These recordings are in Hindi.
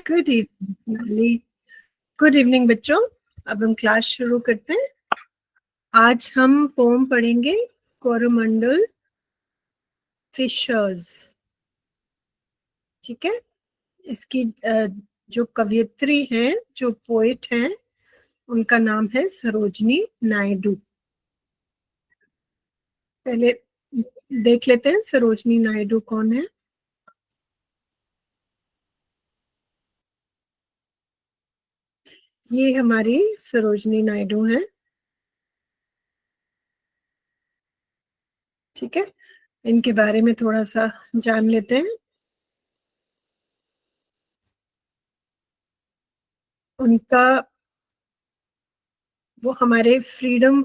Good evening Sonali. Good evening बच्चों। अब हम क्लास शुरू करते हैं। आज हम पोम पढ़ेंगे कोरोमंडल फिशर्स। ठीक है, इसकी जो कवयित्री हैं, जो पोएट हैं, उनका नाम है सरोजनी नायडू। पहले देख लेते हैं सरोजनी नायडू कौन है। ये हमारी सरोजनी नायडू हैं। ठीक है, इनके बारे में थोड़ा सा जान लेते हैं। उनका वो हमारे फ्रीडम,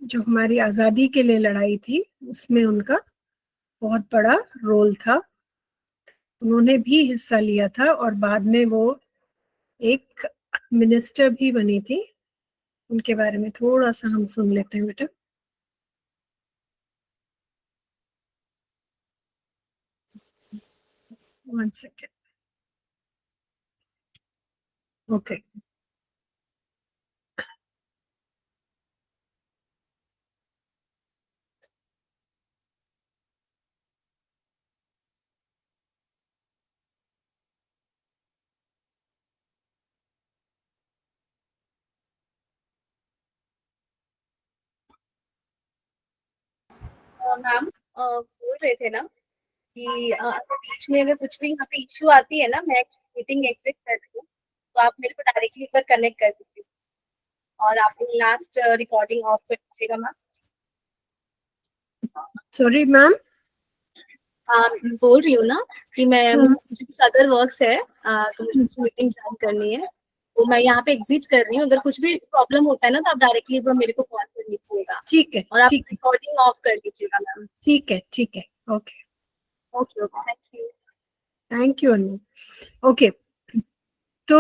जो हमारी आजादी के लिए लड़ाई थी, उसमें उनका बहुत बड़ा रोल था। उन्होंने भी हिस्सा लिया था और बाद में वो एक मिनिस्टर भी बनी थी। उनके बारे में थोड़ा सा हम सुन लेते हैं बेटा। One second. ओके, मैम बोल रहे थे ना कि बीच में अगर कुछ भी यहाँ पे इश्यू आती है ना, मैं मीटिंग एग्जिट कर रही हूँ, तो आप मेरे को डायरेक्टली पर कनेक्ट कर दीजिए और आप लास्ट रिकॉर्डिंग ऑफ कर दीजिएगा मैम। Sorry ma'am. बोल रही हूँ ना कि मुझे कुछ अदर वर्क्स है, तो मुझे मीटिंग ज्वाइन करनी है, तो मैं यहाँ पे एग्जिट कर रही हूँ। अगर कुछ भी प्रॉब्लम होता है ना, तो आप डायरेक्टली मेरे को कॉल कर लीजिएगा। ठीक है, और आप ठीक है, रिकॉर्डिंग ऑफ कर दीजिएगा मैम। ठीक है, ठीक है। Okay okay okay, thank you. Thank you Anu. Okay, तो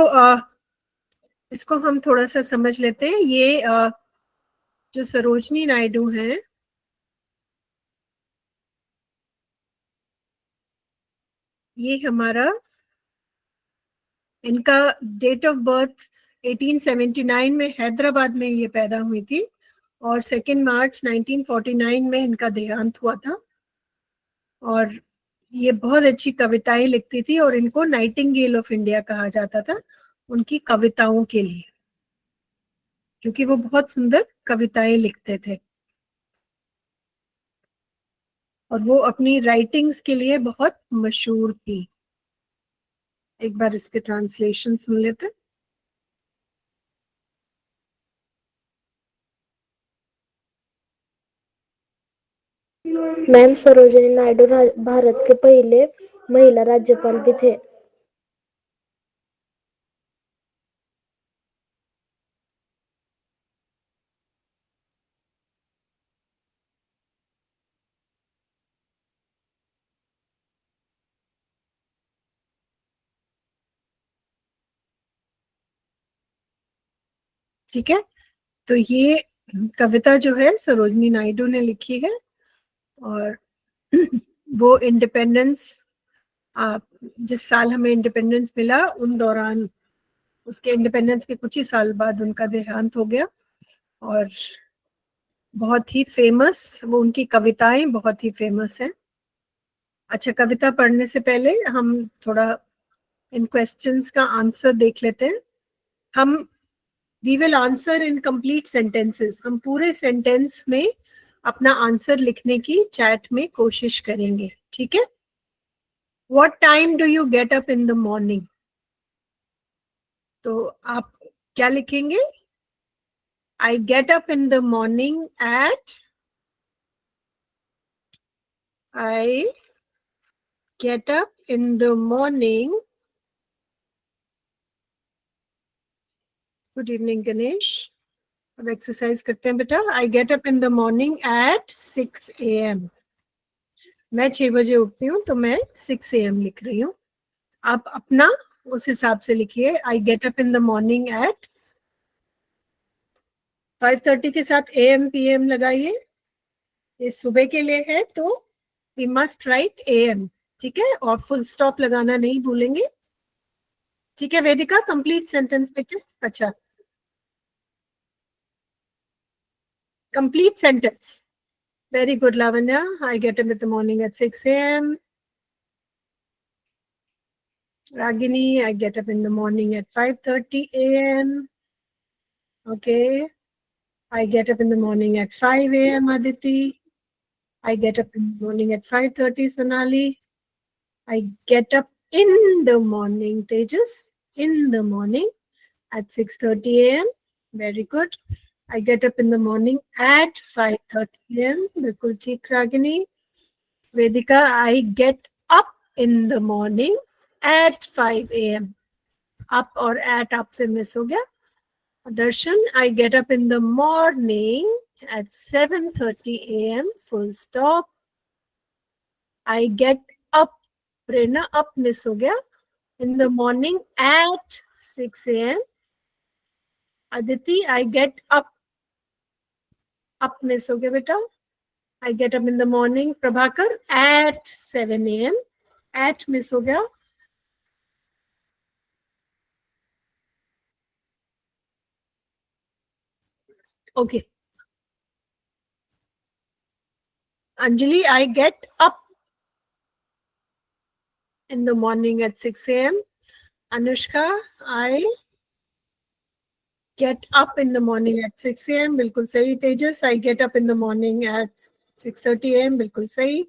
इसको हम थोड़ा सा समझ लेते हैं। ये जो सरोजनी नायडू हैं, ये हमारा, इनका डेट ऑफ बर्थ 1879 में हैदराबाद में ये पैदा हुई थी और 2 मार्च 1949 में इनका देहांत हुआ था। और ये बहुत अच्छी कविताएं लिखती थी और इनको नाइटिंगेल ऑफ इंडिया कहा जाता था उनकी कविताओं के लिए, क्योंकि वो बहुत सुंदर कविताएं लिखते थे और वो अपनी राइटिंग्स के लिए बहुत मशहूर थी। एक बार इसके ट्रांसलेशन सुन लेते हैं। मैम सरोजिनी नायडू भारत के पहले महिला राज्यपाल भी थे। ठीक है, तो ये कविता जो है सरोजनी नायडू ने लिखी है और वो इंडिपेंडेंस, जिस साल हमें इंडिपेंडेंस मिला उन दौरान, उसके इंडिपेंडेंस के कुछ ही साल बाद उनका देहांत हो गया। और बहुत ही फेमस, वो उनकी कविताएं बहुत ही फेमस हैं। अच्छा, कविता पढ़ने से पहले हम थोड़ा इन क्वेश्चंस का आंसर देख लेते हैं। हम we will answer in complete sentences. हम पूरे सेंटेंस में अपना आंसर लिखने की चैट में कोशिश करेंगे। ठीक है। What time do you get up in the morning? तो आप क्या लिखेंगे? I get up in the morning at, I get up in the morning, good evening Ganesh. अब एक्सरसाइज करते हैं बेटा। I get up in the morning at 6 AM। मैं 6 बजे उठती हूँ तो मैं 6 AM लिख रही हूँ। आप अपना उस हिसाब से लिखिए। I get up in the morning at 5:30 के साथ AM PM लगाइए, ये सुबह के लिए है तो वी मस्ट राइट AM। ठीक है, और फुल स्टॉप लगाना नहीं भूलेंगे। ठीक है वेदिका, कंप्लीट सेंटेंस बेटे. अच्छा, complete sentence. Very good, Lavanya. I get up in the morning at 6 a.m. Ragini, I get up in the morning at 5:30 a.m. Okay. I get up in the morning at 5 a.m. Aditi. I get up in the morning at 5:30 Sonali. I get up in the morning, Tejas, in the morning at 6:30 a.m. Very good. I get up in the morning at 5:30 a.m. Bilkul theek Ragini. Vedika, I get up in the morning at 5 a.m. Up or at up se miss ho gaya. Darshan, I get up in the morning at 7:30 a.m. Full stop. I get up, Prerna, up miss ho gaya. In the morning at 6 a.m. Aditi, I get up miss ho gaya beta. I get up in the morning, Prabhakar, at 7 a.m. At miss ho gaya. Okay. Anjali, I get up in the morning at 6 a.m. Anushka, I get up in the morning at 6 a.m. Bilkul sahi. Tejas, I get up in the morning at 6:30 a.m. Bilkul sahi.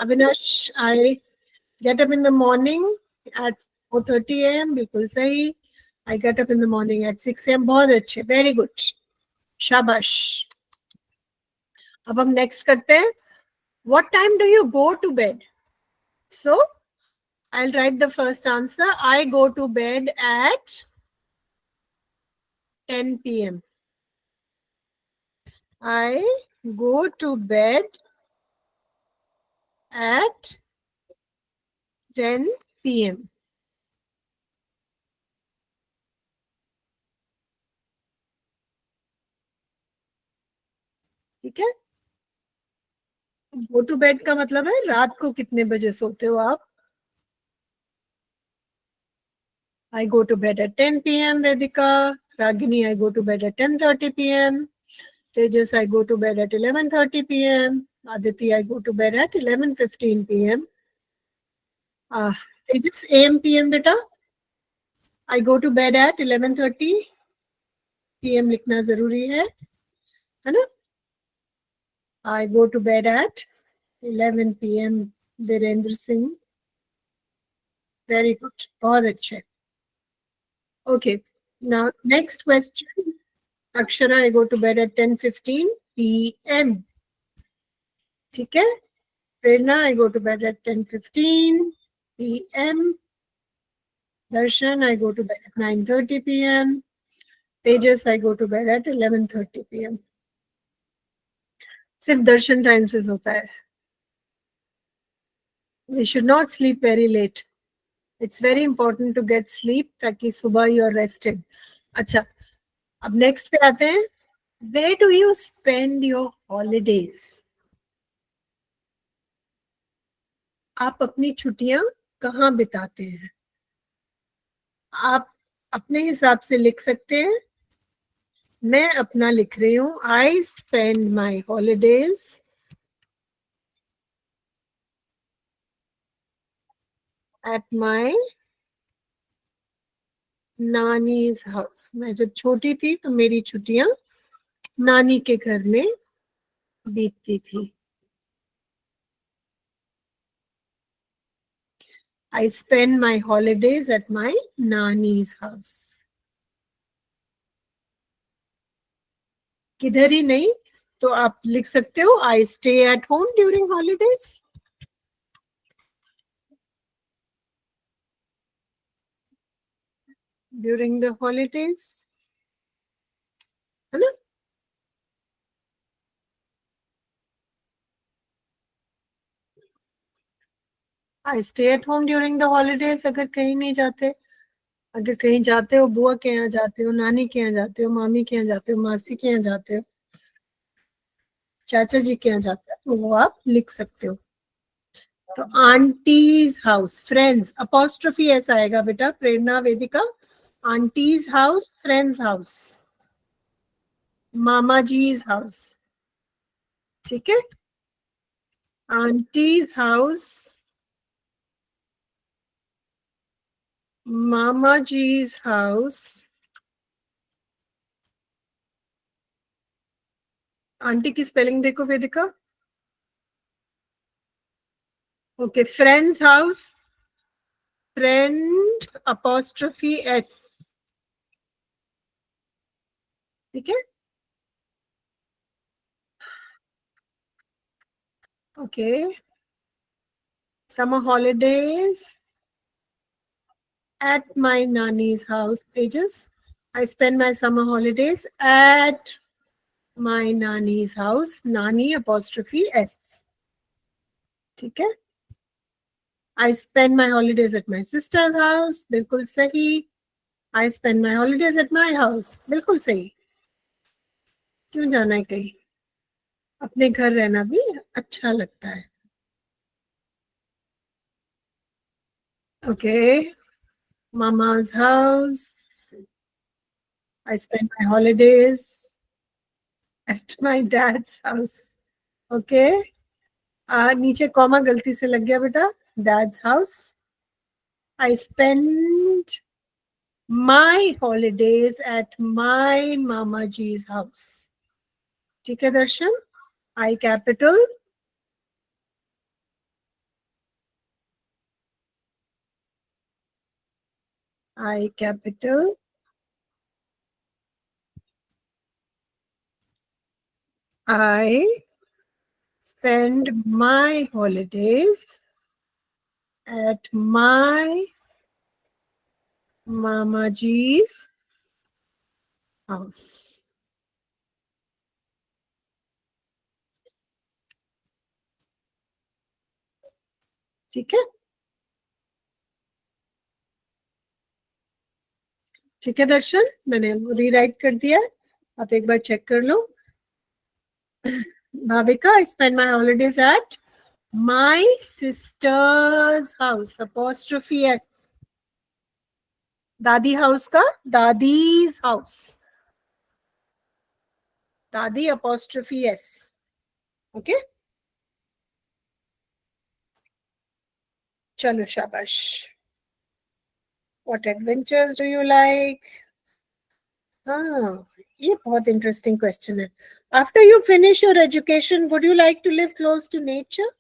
Avinash, I get up in the morning at 4:30 a.m. Bilkul sahi. I get up in the morning at 6 a.m. बहुत अच्छे, very good. शाबाश. अब हम next करते हैं. What time do you go to bed? So, I'll write the first answer. I go to bed at 10 p.m. I go to bed at 10 p.m. ठीक है. गो टू बेड का मतलब है रात को कितने बजे सोते हो आप. I go to bed at 10 p.m. Vedika. Ragini, I go to bed at 10:30 p.m. Tejas, I go to bed at 11:30 p.m. Aditi, I go to bed at 11:15 p.m. Tejas, AM PM beta. I go to bed at 11:30 PM लिखना जरूरी है ना. I go to bed at 11 p.m. Virendra Singh. Very good. बहुत अच्छे. Okay. Now next question. Akshara, I go to bed at 10:15 p.m. ठीक है. Prerna, I go to bed at 10:15 p.m. Darshan, I go to bed at 9:30 p.m. Tejas, I go to bed at 11:30 p.m. सिर्फ दर्शन टाइम से होता है. We should not sleep very late. It's very important to get sleep ताकि सुबह you are rested. अच्छा, अब next पे आते हैं. Where do you spend your holidays? आप अपनी छुट्टियां कहाँ बिताते हैं? आप अपने हिसाब से लिख सकते हैं. मैं अपना लिख रही हूँ. I spend my holidays at my नानी's house. मैं जब छोटी थी तो मेरी छुट्टियां नानी के घर में बीतती थी. I spend my holidays at my नानी's house. किधर ही नहीं तो आप लिख सकते हो I stay at home during holidays. During the holidays, है ना. I stay at home during the holidays. अगर कहीं नहीं जाते, अगर कहीं जाते हो, बुआ के यहाँ जाते हो, नानी के यहाँ जाते हो, मामी के यहाँ जाते हो, मासी के यहाँ जाते हो, चाचा जी के यहाँ जाते हो, तो वो आप लिख सकते हो. तो aunty's house, friends apostrophe S आएगा बेटा, Prerna Vedika, aunty's house, friends house, mama ji's house, ठीक है, aunty's house, mama ji's house, aunty की स्पेलिंग देखो Vedika, okay, friends house, friend apostrophe S, ठीक है, okay, summer holidays at my nanny's house, Tejas. I spend my summer holidays at my nanny's house, Nani apostrophe S. ठीक है, I spend my holidays at my sister's house, बिल्कुल सही. I spend my holidays at my house, बिल्कुल सही. क्यों जाना है कहीं, अपने घर रहना भी अच्छा लगता है. Okay, mama's house. I spend my holidays at my dad's house. Okay. नीचे कॉमा गलती से लग गया बेटा, dad's house. I spend my holidays at my mama जी's house. ठीक है दर्शन, I capital, I capital, I spend my holidays at my mama जी's house. ठीक है, ठीक है दर्शन, मैंने रीराइट कर दिया, आप एक बार चेक कर लो. Bhavika, I spend my holidays at my sister's house, apostrophe S. दादी हाउस का दादीज हाउस, दादी apostrophe S. ओके, चलो शाबाश. What adventures do you like? हाँ, ये बहुत इंटरेस्टिंग क्वेश्चन है. After you finish your education, would you like to live close to nature?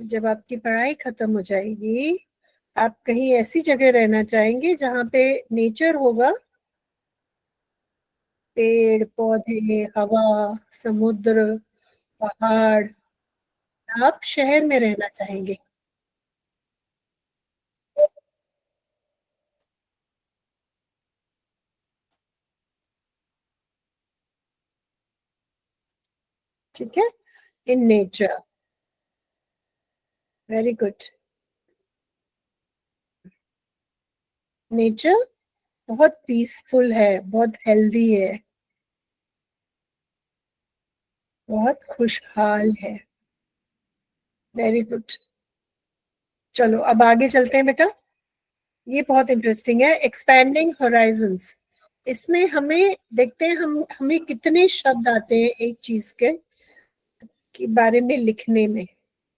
जब आपकी पढ़ाई खत्म हो जाएगी, आप कहीं ऐसी जगह रहना चाहेंगे जहाँ पे नेचर होगा, पेड़ पौधे, हवा, समुद्र, पहाड़, आप शहर में रहना चाहेंगे? ठीक है, in nature, very good. Nature बहुत पीसफुल है, बहुत हेल्दी है, बहुत खुशहाल है. Very good. चलो अब आगे चलते हैं बेटा, ये बहुत इंटरेस्टिंग है, एक्सपैंडिंग होराइजन्स. इसमें हमें देखते हैं हमें कितने शब्द आते हैं एक चीज के बारे में लिखने में,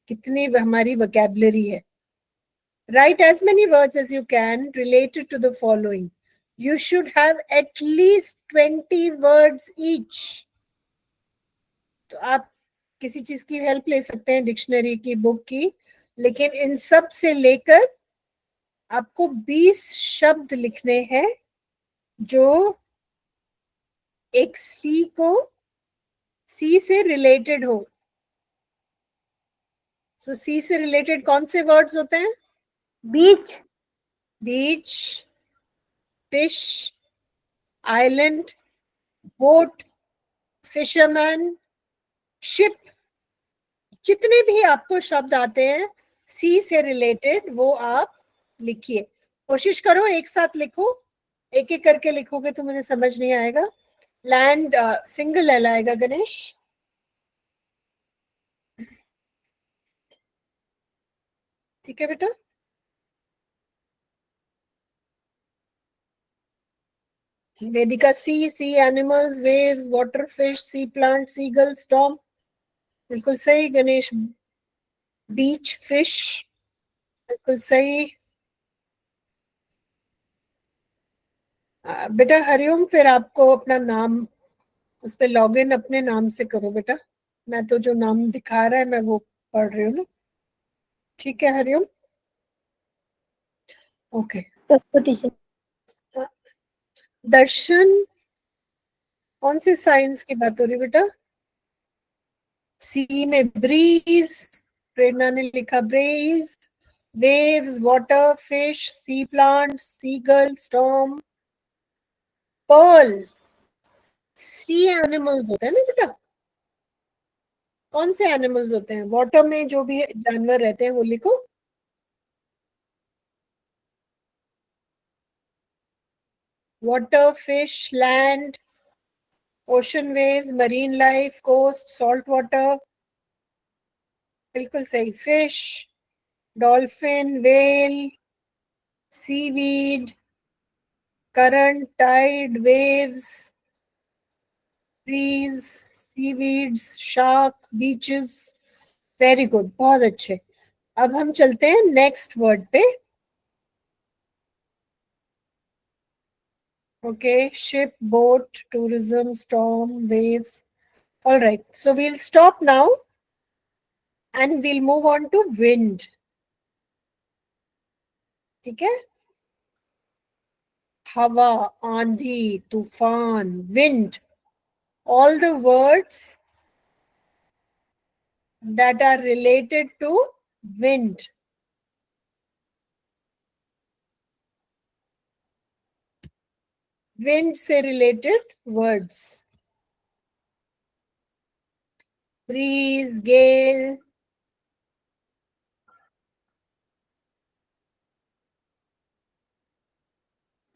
कितनी हमारी वोकैबुलरी है. Write as many words as you can related to the following. You should have at least 20 words each. तो आप किसी चीज की हेल्प ले सकते हैं, डिक्शनरी की, बुक की, लेकिन इन सब से लेकर आपको 20 शब्द लिखने हैं जो एक सी से रिलेटेड हो. सो सी से रिलेटेड कौन से वर्ड्स होते हैं? Beach, beach, fish, island, boat, fisherman, ship. जितने भी आपको शब्द आते हैं सी से रिलेटेड, वो आप लिखिए. कोशिश करो एक साथ लिखो, एक एक करके लिखोगे तो मुझे समझ नहीं आएगा. लैंड सिंगल एल आएगा गणेश. ठीक है बेटा? वेदिका, सी एनिमल्स, वेव्स, वाटर, फिश, सी प्लांट, सीगल, स्टॉर्म, बिल्कुल सही। गणेश, बीच, फिश, बिल्कुल सही। बेटा हरिओम, फिर आपको अपना नाम उस पे लॉग इन अपने नाम से करो बेटा। मैं तो जो नाम दिखा रहा है मैं वो पढ़ रही हूँ ना। ठीक है हरिओम? ओके। टीचर। दर्शन, कौन से साइंस की बात हो रही बेटा? सी में ब्रीज, प्रेरणा ने लिखा ब्रीज। वेव्स, वाटर, फिश, सी प्लांट, सीगल, स्टॉर्म, पर्ल, सी एनिमल्स होते हैं ना बेटा? कौन से एनिमल्स होते हैं वाटर में? जो भी जानवर रहते हैं वो लिखो। Water, fish, land, ocean waves, marine life, coast, salt water, बिल्कुल सही। Fish, dolphin, whale, seaweed, current, tide, waves, trees, seaweeds, shark, beaches. Very good, बहुत अच्छे। अब हम चलते हैं नेक्स्ट वर्ड पे। Okay, ship, boat, tourism, storm, waves. All right, so we'll stop now and we'll move on to wind. ठीक है? हवा, आंधी, तूफान, wind. All the words that are related to wind. Wind से related words. Breeze, gale.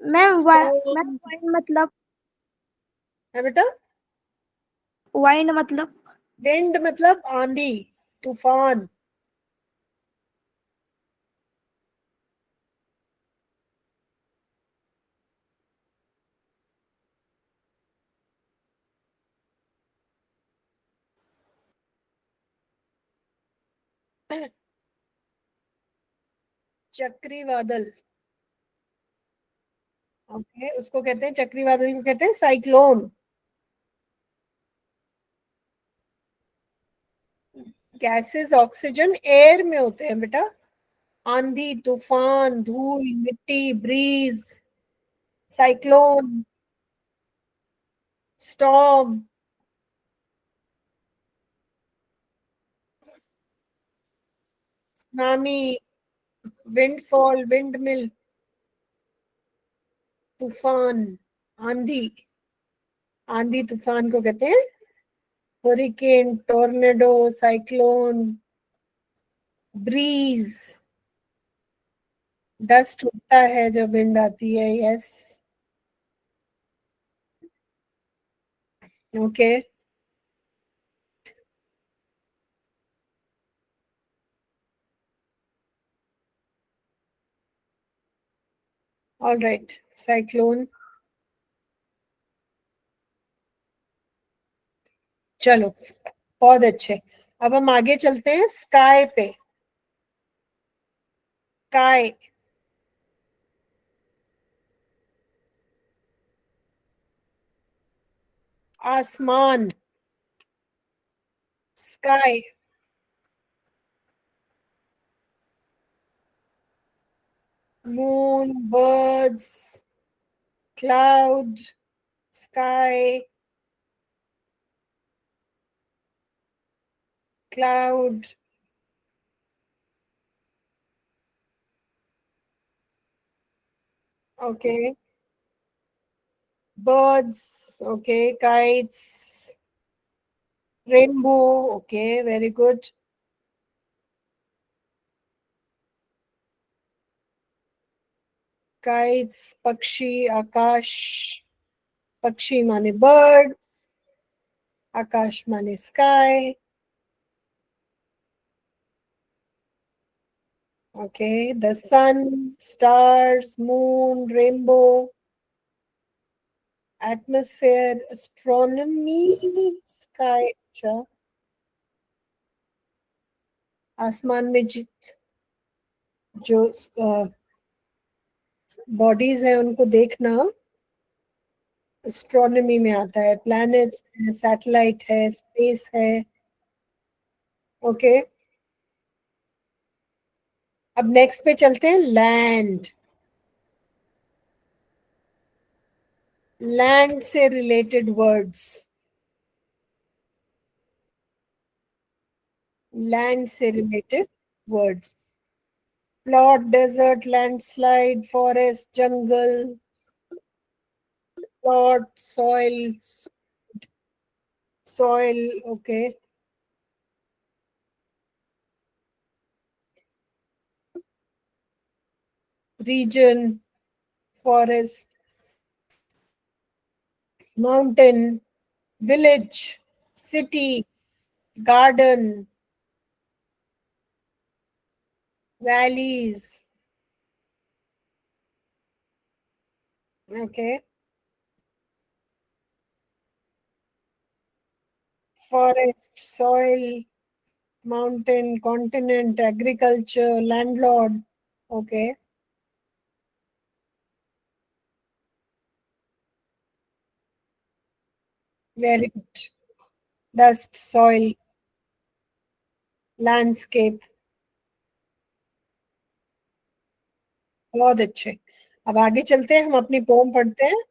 Ma'am Storm. Wind मतलब है बेटा? वाइंड मतलब Wind मतलब आंधी, तूफान। चक्री बादल। ओके, उसको कहते हैं, चक्री बादल को कहते हैं साइक्लोन। गैसेस ऑक्सीजन एयर में होते हैं बेटा। आंधी, तूफान, धूल, मिट्टी, breeze, cyclone, storm, tsunami, windfall, windmill, तूफान, आंधी। आंधी तूफान को कहते हैं hurricane, tornado, cyclone, breeze. Dust उठता है जब विंड आती है। Yes, okay. All right, cyclone. चलो, बहुत अच्छे। अब हम आगे चलते हैं स्काई पे। स्काई, आसमान, sky, moon, birds, cloud, sky, cloud, okay, birds, okay, kites, rainbow, okay, very good. Kites, पक्षी, आकाश, पक्षी माने birds, आकाश माने sky, Okay, the sun, stars, moon, rainbow, atmosphere, astronomy, sky. अच्छा, आसमान में जो बॉडीज है उनको देखना एस्ट्रोनॉमी में आता है। प्लैनेट्स है, सैटेलाइट है, स्पेस है। ओके, अब नेक्स्ट पे चलते हैं। लैंड, लैंड से रिलेटेड वर्ड्स, लैंड से related words. Plot, desert, landslide, forest, जंगल। Plot, soil, soil. Okay, region, forest, mountain, village, city, garden, valleys. Okay, forest, soil, mountain, continent, agriculture, landlord. Okay, very good. Dust, soil, landscape. बहुत अच्छे। अब आगे चलते हैं, हम अपनी पोम पढ़ते हैं।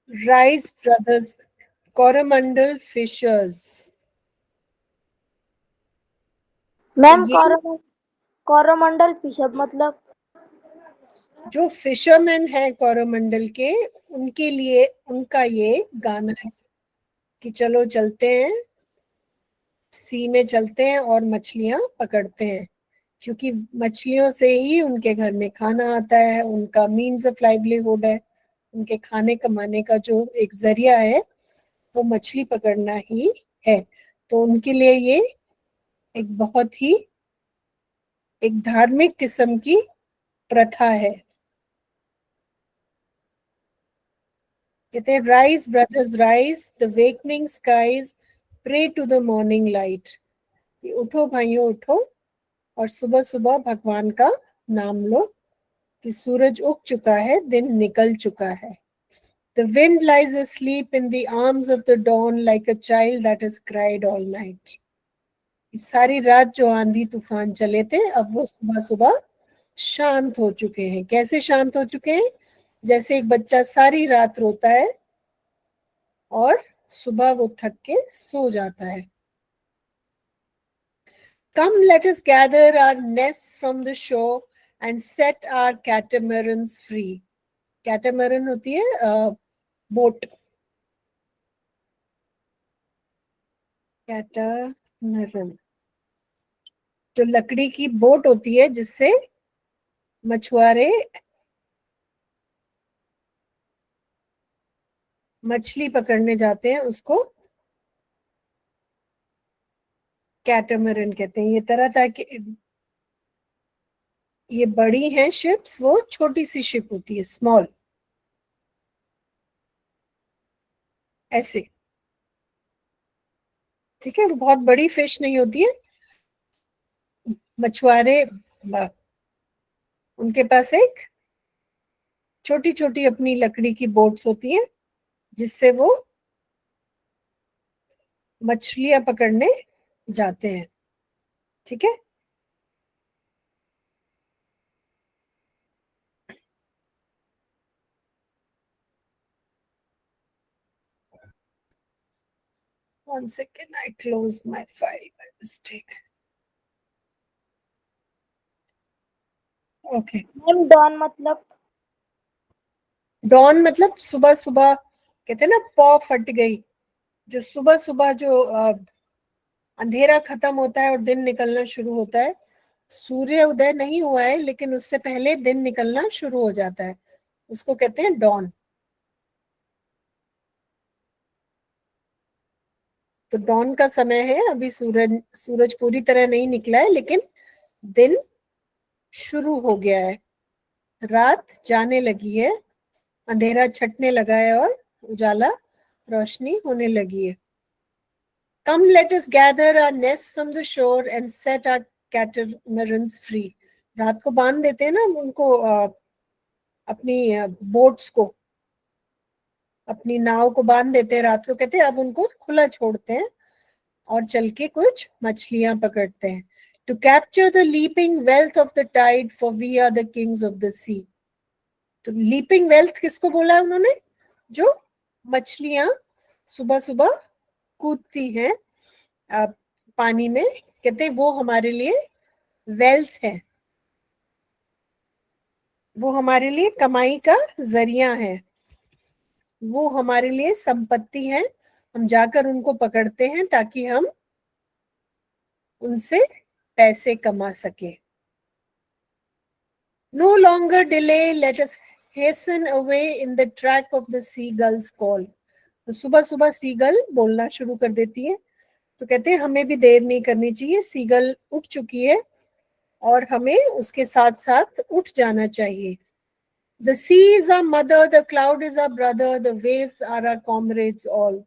Rice brothers, Coromandel fishers. Ma'am ये कोरोमंडल फिशर मतलब? जो फिशरमैन है कोरोमंडल के, उनके लिए उनका ये गाना है कि चलो चलते हैं, सी में चलते हैं और मछलियां पकड़ते हैं। क्योंकि मछलियों से ही उनके घर में खाना आता है, उनका मीन्स ऑफ लाइवलीहुड है, उनके खाने कमाने का जो एक जरिया है वो मछली पकड़ना ही है। तो उनके लिए ये एक बहुत ही एक धार्मिक किस्म की प्रथा है। कहते हैं rise brothers rise, the wakening skies pray to the morning light. उठो भाइयों उठो और सुबह सुबह भगवान का नाम लो कि सूरज उग चुका है, दिन निकल चुका है। The wind lies asleep in the arms of the dawn like a child that has cried all night. सारी रात जो आंधी तूफान चले थे, अब वो सुबह सुबह शांत हो चुके हैं। कैसे शांत हो चुके हैं? जैसे एक बच्चा सारी रात रोता है और सुबह वो थक के सो जाता है। Come, let us gather our nests from the shore and set our catamarans free. Catamaran होती है बोट। कैटामरन जो लकड़ी की बोट होती है जिससे मछुआरे मछली पकड़ने जाते हैं, उसको कैटामरन कहते हैं। ये तरह तरह के, ये बड़ी हैं शिप्स, वो छोटी सी शिप होती है, स्मॉल, ऐसे। ठीक है, वो बहुत बड़ी फिश नहीं होती है। मछुआरे उनके पास एक छोटी छोटी अपनी लकड़ी की बोट्स होती हैं जिससे वो मछलियां पकड़ने जाते हैं। ठीक है, one second, I closed my file by mistake. Okay, ma'am dawn मतलब? डॉन मतलब सुबह सुबह, कहते हैं ना पॉ फट गई। जो सुबह सुबह जो अंधेरा खत्म होता है और दिन निकलना शुरू होता है। सूर्य उदय नहीं हुआ है लेकिन उससे पहले दिन निकलना शुरू हो जाता है, उसको कहते हैं डॉन। तो डॉन का समय है, अभी सूरज पूरी तरह नहीं निकला है, लेकिन दिन शुरू हो गया है, रात जाने लगी है, अंधेरा छटने लगा है और उजाला रोशनी होने लगी है. Come, let us gather our nests from the shore and set our catamarans free. रात को बांध देते हैं ना उनको, अपनी बोट्स को, अपनी नाव को बांध देते हैं रात को, कहते हैं अब उनको खुला छोड़ते हैं और चल के कुछ मछलियां पकड़ते हैं. To capture the leaping wealth of the tide, for we are the kings of the sea. तो लीपिंग वेल्थ किसको बोला है उन्होंने? जो मछलियां सुबह सुबह कूदती हैं पानी में, कहते हैं वो हमारे लिए वेल्थ है, वो हमारे लिए कमाई का जरिया है, वो हमारे लिए संपत्ति है. हम जाकर उनको पकड़ते हैं ताकि हम उनसे पैसे कमा सके. No longer delay, let us hasten away in the track of the seagull's call. तो सुबह सुबह सीगल बोलना शुरू कर देती है, तो कहते हैं हमें भी देर नहीं करनी चाहिए, सीगल उठ चुकी है और हमें उसके साथ साथ उठ जाना चाहिए. The sea is our mother, the cloud is our brother, the waves are our comrades all.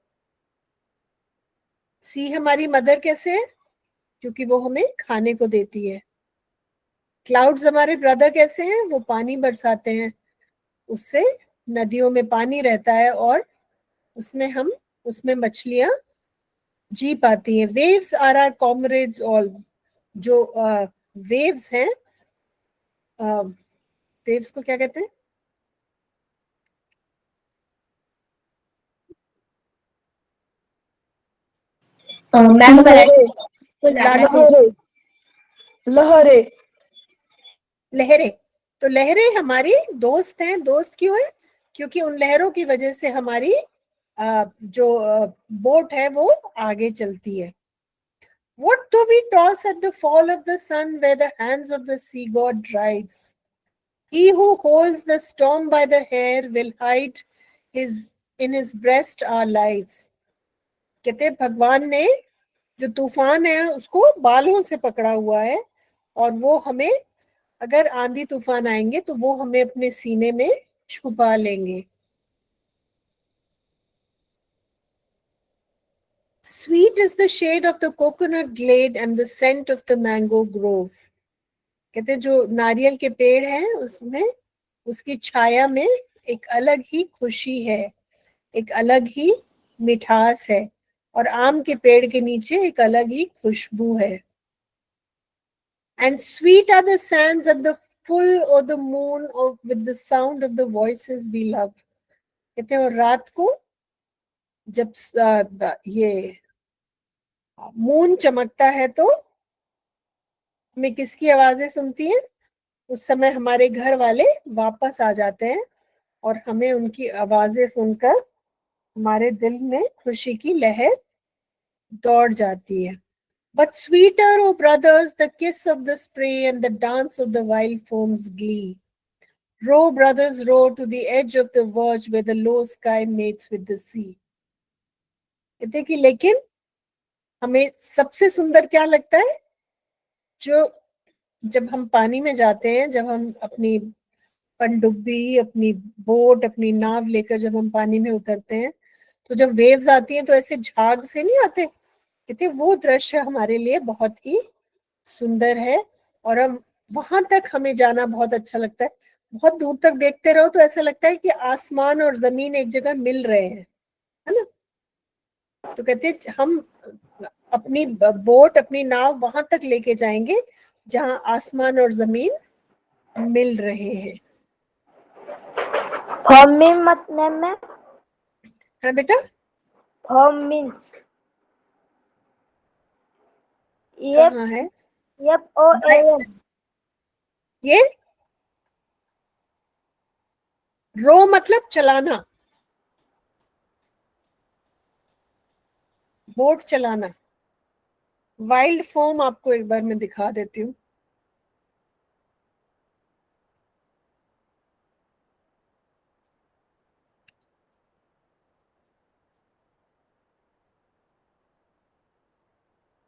सी हमारी मदर कैसे है? क्योंकि वो हमें खाने को देती है. क्लाउड्स हमारे ब्रदर कैसे हैं? वो पानी बरसाते हैं, उससे नदियों में पानी रहता है और उसमें मछलियां जी पाती हैं. Waves are are comrades all. जो वेव्स हैं, वेव्स को क्या कहते हैं? लहरे. लहरें. तो लहरें हमारी दोस्त हैं. दोस्त क्यों है? क्योंकि उन लहरों की वजह से हमारी जो बोट है वो आगे चलती है. What do we toss at the fall of the sun where the hands of the sea god drives? He who holds the storm by the hair will hide in his breast our lives. कहते भगवान ने जो तूफान है उसको बालों से पकड़ा हुआ है, और वो हमें, अगर आंधी तूफान आएंगे तो वो हमें अपने सीने में छुपा लेंगे. Sweet is the shade of the coconut glade and the scent of the mango grove. कहते हैं जो नारियल के पेड़ हैं उसमें, उसकी छाया में एक अलग ही खुशी है, एक अलग ही मिठास है, और आम के पेड़ के नीचे एक अलग ही खुशबू है. And sweet are the sands at the full of the moon with the sound of the voices we love. कहते हैं और रात को जब ये मून चमकता है तो हमें किसकी आवाजें सुनती हैं? उस समय हमारे घर वाले वापस आ जाते हैं और हमें उनकी आवाजें सुनकर हमारे दिल में खुशी की लहर दौड़ जाती है. But sweeter, O brothers, the kiss of the spray and the dance of the wild foam's glee. Row, brothers, row to the edge of the verge where the low sky mates with the sea. कहते कि लेकिन हमें सबसे सुंदर क्या लगता है? जब हम पानी में जाते हैं, जब हम अपनी पनडुब्बी, अपनी बोट, अपनी नाव लेकर जब हम पानी में उतरते हैं, तो जब वेव्स आती हैं तो ऐसे झाग से नहीं आते. कहते वो दृश्य हमारे लिए बहुत ही सुंदर है, और हम वहां तक हमें जाना बहुत अच्छा लगता है. बहुत दूर तक देखते रहो तो ऐसा लगता है कि आसमान और जमीन एक जगह मिल रहे हैं, है ना. तो कहते हम अपनी बोट, अपनी नाव वहां तक लेके जाएंगे जहां आसमान और जमीन मिल रहे हैं. फॉर्म में मत मैम में. हाँ बेटा. फॉर्म मीन्स कहाँ है FOAM. ये? रो मतलब चलाना, बोट चलाना. वाइल्ड फोम आपको एक बार मैं दिखा देती हूँ.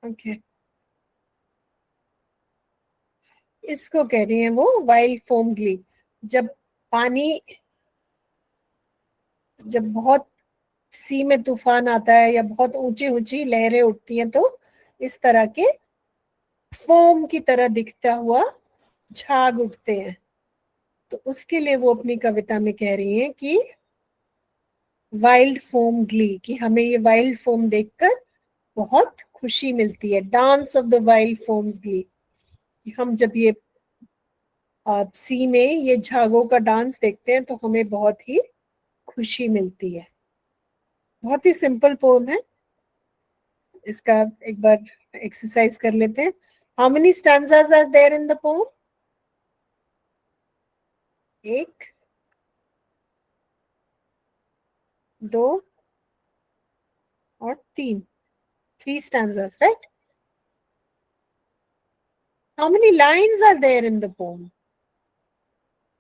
ओके, इसको कह रही है वो वाइल्ड फोम ग्ली। जब पानी, जब बहुत सी में तूफान आता है या बहुत ऊंची ऊंची लहरें उठती हैं, तो इस तरह के फोम की तरह दिखता हुआ झाग उठते हैं। तो उसके लिए वो अपनी कविता में कह रही हैं कि वाइल्ड फोम ग्ली, कि हमें ये वाइल्ड फोम देखकर बहुत खुशी मिलती है। Dance of the wild foams Glee, हम जब ये सी में ये झागों का डांस देखते हैं तो हमें बहुत ही खुशी मिलती है। बहुत ही सिंपल पोम है। इसका एक बार एक्सरसाइज कर लेते हैं। How many stanzas are there in the poem? एक, दो और तीन। 3 stanzas, right? How many lines are there in the poem?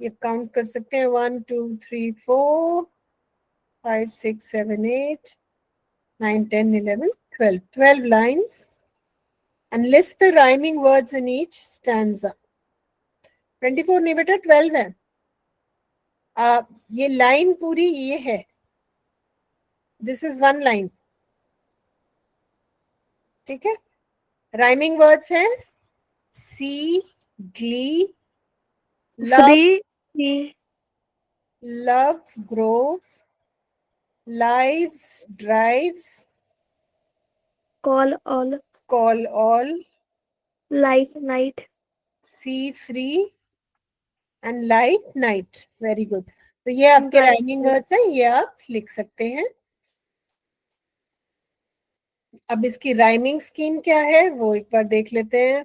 ये काउंट कर सकते हैं, 1 2 3 4 5 6 7 8 9 10 11 12 12 lines, and list the rhyming words in each stanza. 24 नहीं बेटा, 12 है। ये लाइन पूरी ये है, दिस इज 1 लाइन, ठीक है। राइमिंग वर्ड्स हैं sea, glee, love, free, love, grove, lives, drives, call all, call all, life night, see free, and light night. Very good. तो ये आपके Bright राइमिंग वर्ड्स हैं, ये आप लिख सकते हैं। अब इसकी राइमिंग स्कीम क्या है वो एक बार देख लेते हैं।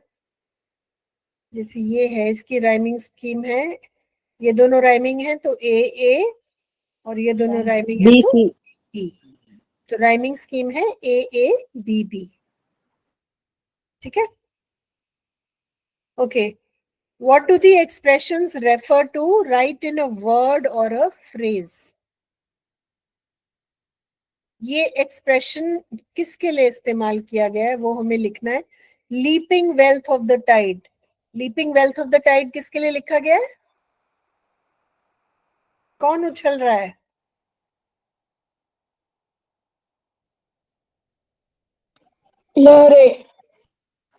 जैसे ये है, इसकी राइमिंग स्कीम है, ये दोनों राइमिंग है तो ए ए, और ये दोनों राइमिंग है तो बी। तो राइमिंग स्कीम है ए ए बी बी, ठीक है। Okay, what do the expressions refer to? Write in a word or a phrase. ये एक्सप्रेशन किसके लिए इस्तेमाल किया गया है वो हमें लिखना है। Leaping wealth of the tide, leaping wealth of the tide किसके लिए लिखा गया है? कौन उछल रहा है? लहरे,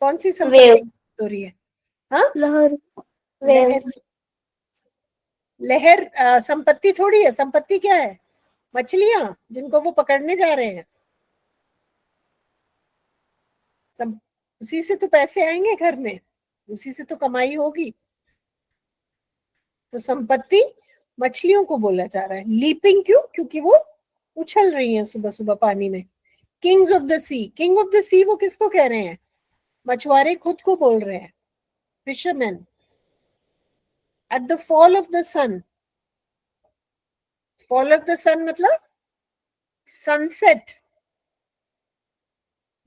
कौन सी संपत्ति हो रही है? हाँ, लहर, लहर। लहर संपत्ति थोड़ी है। संपत्ति क्या है? मछलियां जिनको वो पकड़ने जा रहे हैं। उसी से तो पैसे आएंगे घर में, उसी से तो कमाई होगी। तो संपत्ति मछलियों को बोला जा रहा है। लीपिंग क्यों? क्योंकि वो उछल रही हैं सुबह सुबह पानी में। Kings of the sea, king of the sea वो किसको कह रहे हैं? मछुआरे खुद को बोल रहे हैं, fisherman. At the fall of the sun, fall of the sun मतलब सनसेट,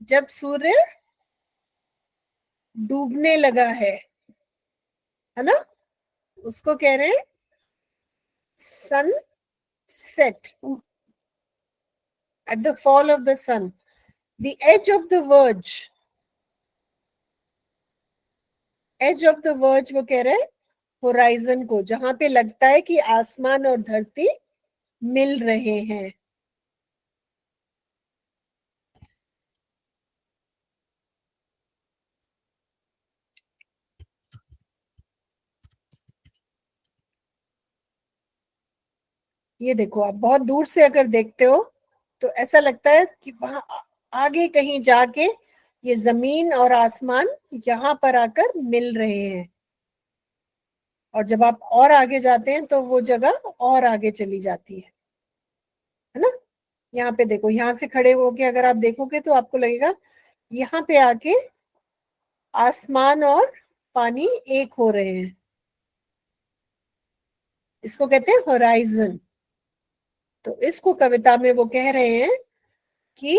जब सूर्य डूबने लगा है ना, उसको कह रहे हैं sunset. At the fall of the sun. The edge of the verge. Edge of the verge वो कह रहे हैं होराइजन को, जहां पे लगता है कि आसमान और धरती मिल रहे हैं। ये देखो, आप बहुत दूर से अगर देखते हो तो ऐसा लगता है कि वहां आगे कहीं जाके ये जमीन और आसमान यहाँ पर आकर मिल रहे हैं, और जब आप और आगे जाते हैं तो वो जगह और आगे चली जाती है ना। यहाँ पे देखो, यहाँ से खड़े होके अगर आप देखोगे तो आपको लगेगा यहाँ पे आके आसमान और पानी एक हो रहे हैं। इसको कहते हैं होराइजन। तो इसको कविता में वो कह रहे हैं कि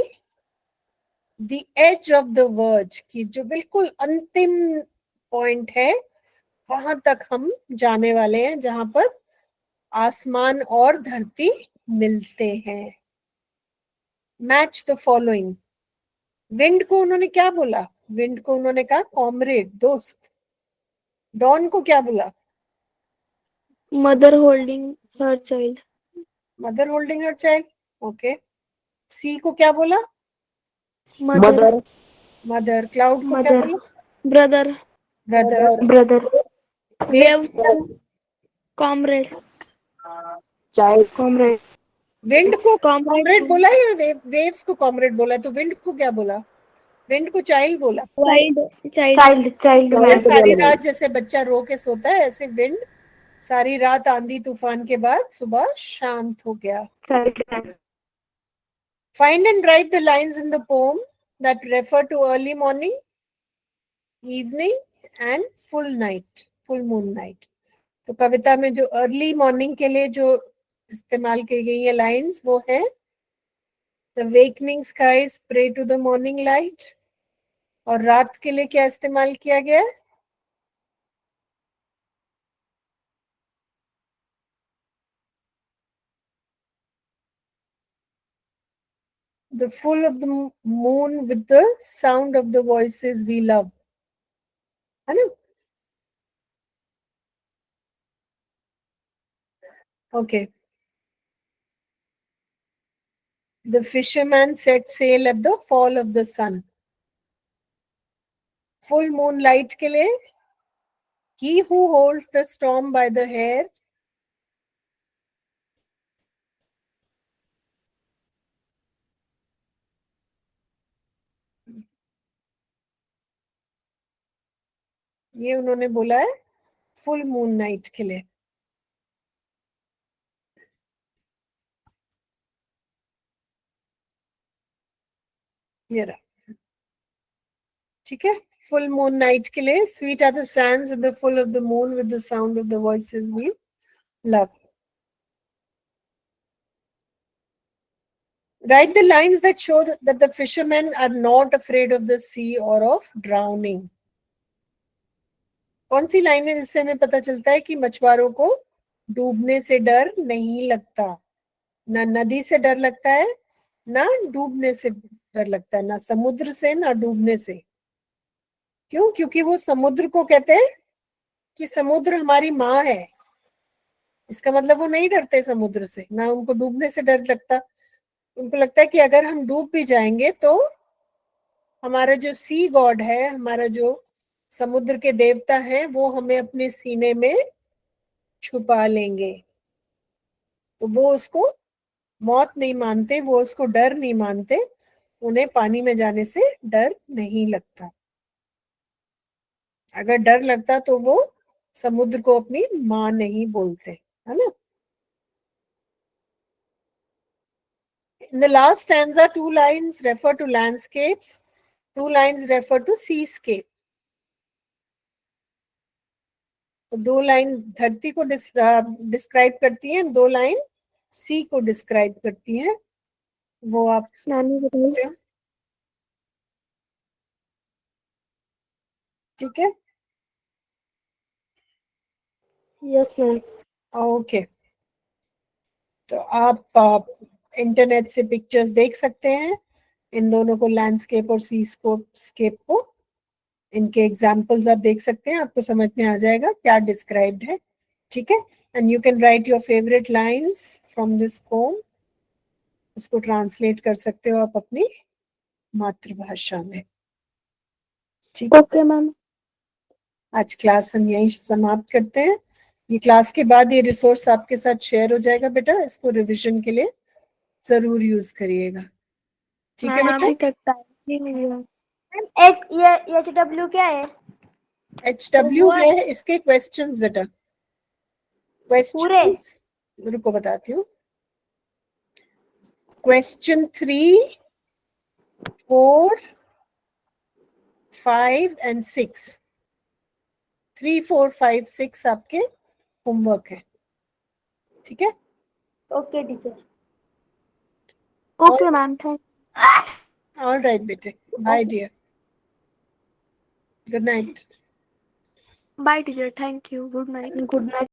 the edge of the verge, की जो बिल्कुल अंतिम पॉइंट है, वहां तक हम जाने वाले हैं जहां पर आसमान और धरती मिलते हैं। Match the following. विंड को उन्होंने क्या बोला? विंड को उन्होंने कहा कॉमरेड, दोस्त। डॉन को क्या बोला? Mother holding her child. Mother holding her child. Okay. Sea को क्या बोला? मदर। मदर। क्लाउड को क्या मदर। बोला? Brother. Brother. Brother. Waves. Comrade. Child. Comrade. Wind को कॉमरेड। कॉमरेड बोला या वेव्स को कॉमरेड बोला? तो विंड को क्या बोला? विंड को चाइल्ड बोला। चाइल्ड। चाइल्ड। चाइल्ड। अगर सारी रात जैसे बच्चा रो के सोता है, ऐसे विंड सारी रात आंधी तूफान के बाद सुबह शांत हो गया। Child. Find and write the lines in the poem that refer to early morning, evening and full night, full moon night. तो कविता में जो अर्ली मॉर्निंग के लिए जो इस्तेमाल की गई है लाइंस, वो है The wakening skies pray to the morning light. और रात के लिए क्या इस्तेमाल किया गया है? The full of the moon with the sound of the voices we love. है ना? Okay. The fisherman set sail at the fall of the sun. Full moon light के लिए He who holds the storm by the hair. ये उन्होंने बोला है फुल मून नाइट के लिए। ये रहा, ठीक है। फुल मून नाइट के लिए sweet are the sands in the full of the moon with the sound of the voices we love. Write the lines that show that the fishermen are not afraid of the sea or of drowning. कौन सी लाइन है जिससे हमें पता चलता है कि मछुआरों को डूबने से डर नहीं लगता? ना नदी से डर लगता है, ना डूबने से डर लगता है, ना समुद्र से, ना डूबने से। क्यों? क्योंकि वो समुद्र को कहते हैं कि समुद्र हमारी माँ है। इसका मतलब वो नहीं डरते समुद्र से, ना उनको डूबने से डर लगता। उनको लगता है कि अगर हम डूब भी जाएंगे तो हमारा जो सी गॉड है, हमारा जो समुद्र के देवता है, वो हमें अपने सीने में छुपा लेंगे। तो वो उसको मौत नहीं मानते, वो उसको डर नहीं मानते, उन्हें पानी में जाने से डर नहीं लगता। अगर डर लगता तो वो समुद्र को अपनी माँ नहीं बोलते, है ना? In the last stanza, 2 lines refer to landscapes, 2 lines refer to seascape. तो 2 लाइन धरती को डिस्क्राइब करती है, 2 लाइन सी को डिस्क्राइब करती है। वो आप ठीक है? Yes ma'am. ओके। तो आप इंटरनेट से पिक्चर्स देख सकते हैं, इन दोनों को, लैंडस्केप और सीस्केप को। इनके एग्जाम्पल्स आप देख सकते हैं, आपको समझ में आ जाएगा क्या डिस्क्राइब्ड है, ठीक है? And you can write your favourite lines from this pome. इसको ट्रांसलेट कर सकते हो आप अपनी मातृभाषा में, ठीक है? Okay ma'am. आज क्लास हम यहीं समाप्त करते हैं। ये क्लास के बाद ये रिसोर्स आपके साथ शेयर हो जाएगा बेटा, इसको रिवीजन के लिए जरूर यूज करिएगा, ठीक है मैम बेटा? अभी तक टाइम ही नहीं हुआ। मैम HW क्या है? HW है इसके क्वेश्चंस बेटा। क्वेश्चंस रुको बताती हूँ। क्वेश्चन 3, 4, 5 and 6, 3, 4, 5, 6 आपके होमवर्क है, ठीक है? Okay teacher. Okay ma'am, thank. All right बेटे, bye dear, good night. Bye teacher, thank you, good night. Good night.